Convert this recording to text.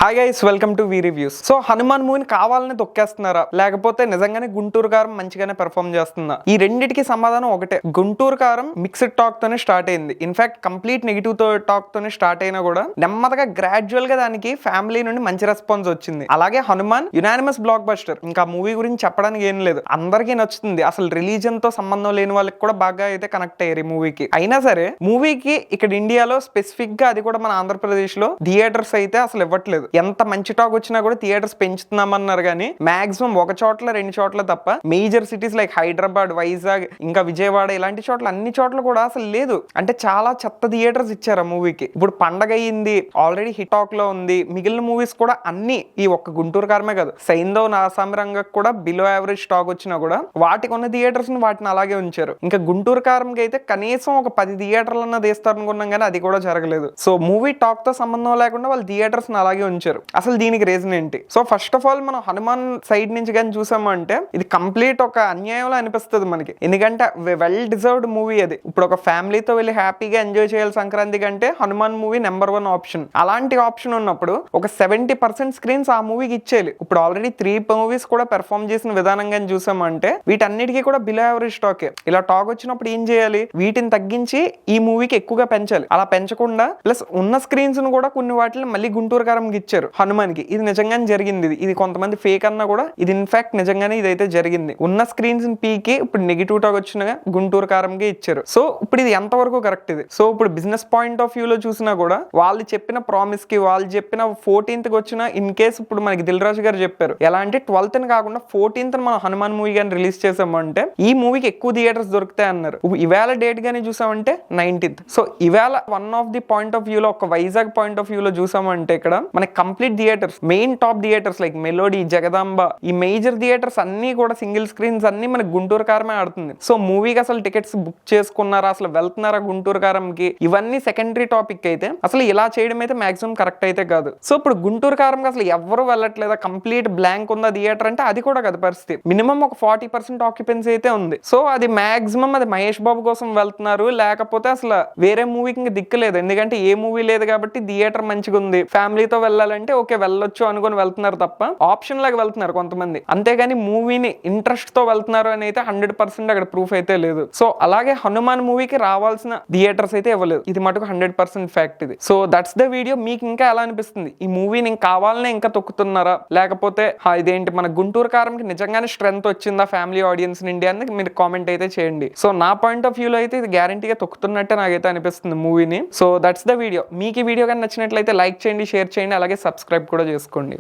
Hi guys, welcome to V reviews. So Hanuman మూవీని కావాలని తొక్కేస్తున్నారా లేకపోతే నిజంగానే గుంటూరు కారం మంచిగానే పెర్ఫార్మ్ చేస్తుందా? ఈ రెండిటికి సమాధానం ఒకటే. గుంటూరు కారం మిక్స్డ్ టాక్ తోనే స్టార్ట్ అయింది. ఇన్ఫాక్ట్ కంప్లీట్ నెగిటివ్ టాక్ తోనే స్టార్ట్ అయినా కూడా నెమ్మదిగా గ్రాడ్యువల్ గా దానికి ఫ్యామిలీ నుండి మంచి రెస్పాన్స్ వచ్చింది. అలాగే హనుమాన్ యునానిమస్ బ్లాక్ బస్టర్. ఇంకా మూవీ గురించి చెప్పడానికి ఏం లేదు, అందరికీ నచ్చుతుంది. అసలు రిలీజన్ తో సంబంధం లేని వాళ్ళకి కూడా బాగా అయితే కనెక్ట్ అయ్యారు ఈ మూవీకి. అయినా సరే మూవీకి ఇక్కడ ఇండియాలో స్పెసిఫిక్ గా, అది కూడా మన ఆంధ్రప్రదేశ్ లో థియేటర్స్ అయితే అసలు ఇవ్వట్లేదు. ఎంత మంచి టాక్ వచ్చినా కూడా థియేటర్స్ పెంచుతున్నామన్నారు కానీ మాక్సిమం ఒక చోట్ల రెండు చోట్ల తప్ప major cities like Hyderabad, Vizag, ఇంకా విజయవాడ ఇలాంటి చోట్ల అన్ని చోట్ల కూడా అసలు లేదు. అంటే చాలా చెత్త థియేటర్స్ ఇచ్చారు ఆ మూవీకి. ఇప్పుడు పండగ అయ్యింది, ఆల్రెడీ హిట్ టాక్ లో ఉంది. మిగిలిన మూవీస్ కూడా అన్ని, ఈ ఒక్క గుంటూరు కారమే కాదు, సైంధవ్ నాసామిరంగకు కూడా బిలో యావరేజ్ టాక్ వచ్చినా కూడా వాటికి ఉన్న థియేటర్స్ ని వాటిని అలాగే ఉంచారు. ఇంకా గుంటూరు కారంకి అయితే కనీసం ఒక 10 థియేటర్లన్నా తీస్తారు అనుకున్నాం కానీ అది కూడా జరగలేదు. సో మూవీ టాక్ తో సంబంధం లేకుండా వాళ్ళు థియేటర్స్ ని అలాగే ఉంచారు. అసలు దీనికి రీజన్ ఏంటి? సో ఫస్ట్ ఆఫ్ ఆల్ మనం హనుమాన్ సైడ్ నుంచి కానీ చూసామంటే ఇది కంప్లీట్ ఒక అన్యాయంలో అనిపిస్తుంది మనకి. ఎందుకంటే వెల్ డిజర్వ్డ్ మూవీ అది. ఇప్పుడు ఒక ఫ్యామిలీతో వెళ్ళి హ్యాపీగా ఎంజాయ్ చేయాలి సంక్రాంతి కంటే హనుమాన్ మూవీ నెంబర్ 1 ఆప్షన్. అలాంటి ఆప్షన్ ఉన్నప్పుడు ఒక 70% స్క్రీన్స్ ఆ మూవీకి ఇచ్చేయాలి. ఇప్పుడు ఆల్రెడీ 3 మూవీస్ కూడా పెర్ఫార్మ్ చేసిన విధానంగా చూసామంటే వీటన్నిటికీ కూడా బిలో యావరేజ్ టాకే. ఇలా టాక్ వచ్చినప్పుడు ఏం చేయాలి? వీటిని తగ్గించి ఈ మూవీకి ఎక్కువగా పెంచాలి. అలా పెంచకుండా ప్లస్ ఉన్న స్క్రీన్స్ ను కూడా కొన్ని వాటిని మళ్ళీ గుంటూరు కారంకి ఇచ్చారు హనుమాన్ కి. ఇది నిజంగానే జరిగింది. ఇది కొంతమంది ఫేక్ అన్నా కూడా ఇది ఇన్ఫాక్ట్ నిజంగానే ఇదైతే జరిగింది. ఉన్న స్క్రీన్స్ పీకి ఇప్పుడు నెగిటివ్ టాక్ వచ్చినగా గుంటూరు కారంకి ఇచ్చారు. సో ఇప్పుడు ఇది ఎంతవరకు కరెక్ట్? ఇది సో ఇప్పుడు బిజినెస్ పాయింట్ ఆఫ్ వ్యూ లో చూసినా కూడా వాళ్ళు చెప్పిన ప్రామిస్ కి, వాళ్ళు చెప్పిన 14th కి వచ్చిన, ఇన్ కేస్ ఇప్పుడు మనకి దిల్ రాజు గారు చెప్పారు ఎలా అంటే 12th కాకుండా 14th మనం హనుమాన్ మూవీ గాని రిలీజ్ చేసామంటే ఈ మూవీకి ఎక్కువ థియేటర్స్ దొరుకుతాయి అన్నారు. ఇవాళ డేట్ గానీ చూసామంటే 19th. సో ఇవాళ one of the point of view లో, ఒక వైజాగ్ పాయింట్ ఆఫ్ వ్యూ లో చూసామంటే ఇక్కడ మనకి complete theatres, main top theatres like melody, Jagadamba, ఈ మేజర్ థియేటర్స్ అన్ని కూడా సింగిల్ స్క్రీన్స్ అన్ని మనకి గుంటూరు కారమే ఆడుతుంది. సో మూవీకి అసలు టికెట్స్ బుక్ చేసుకున్నారా, అసలు వెళ్తున్నారా గుంటూరు కారంకి, ఇవన్నీ సెకండరీ టాపిక్. అయితే అసలు ఇలా చేయడం అయితే మాక్సిమం కరెక్ట్ అయితే కాదు. సో ఇప్పుడు గుంటూరు కారంకి అసలు ఎవరు వెళ్ళట్లేదా, కంప్లీట్ బ్లాంక్ ఉందా థియేటర్ అంటే అది కూడా కాదు పరిస్థితి. మినిమం ఒక 40% ఆక్యుపెన్సీ అయితే ఉంది. సో అది మాక్సిమం అది మహేష్ బాబు కోసం వెళ్తున్నారు, లేకపోతే అసలు వేరే మూవీకి ఇంకా దిక్కులేదు. ఎందుకంటే ఏ మూవీ లేదు కాబట్టి థియేటర్ మంచిగా ఉంది, ఫ్యామిలీతో వెళ్ళాలంటే ఓకే వెళ్ళొచ్చు అనుకుని వెళ్తున్నారు తప్ప ఆప్షన్ లాగా వెళ్తున్నారు కొంతమంది. అంతేగాని మూవీని ఇంట్రెస్ట్ తో వెళ్తున్నారు అని అయితే 100% అక్కడ ప్రూఫ్ అయితే లేదు. సో అలాగే హనుమాన్ మూవీకి రావాల్సిన థియేటర్స్ అయితే ఇవ్వలేదు. ఇది మటుకు 100% ఫ్యాక్ట్ ఇది. So that's the video. మీకు ఇంకా ఎలా అనిపిస్తుంది? ఈ మూవీని ఇంకా కావాలనే ఇంకా తొక్కుతున్నారా, లేకపోతే ఇదేంటి మన గుంటూరు కారంకి నిజంగానే స్ట్రెంత్ వచ్చిందా ఫ్యామిలీ ఆడియన్స్ నుండి అని మీరు కామెంట్ అయితే చేయండి. సో నా పాయింట్ ఆఫ్ వ్యూలో అయితే ఇది గ్యారంటీగా తొక్కుతున్నట్టే నాకైతే అనిపిస్తుంది మూవీని. So that's the video. మీకు ఈ వీడియో కానీ నచ్చినట్లయితే లైక్ చేయండి, షేర్ చేయండి, అలాగే సబ్స్క్రైబ్ కూడా చేసుకోండి.